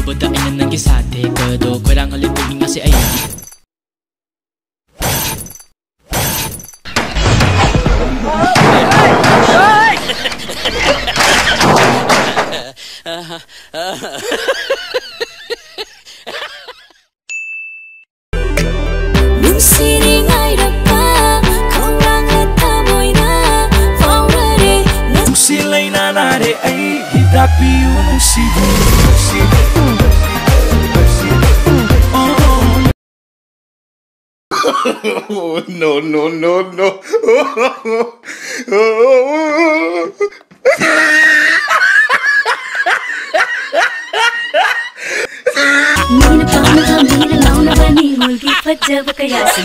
Ubuda ay nanang gisate Kado kurang alipin nga si ay Sila'y nanari ay hidapi yung siguro. Oh, no, no, no, no. Ni na pa na kami na lang na ba ni Hulgi pa jab kaya sa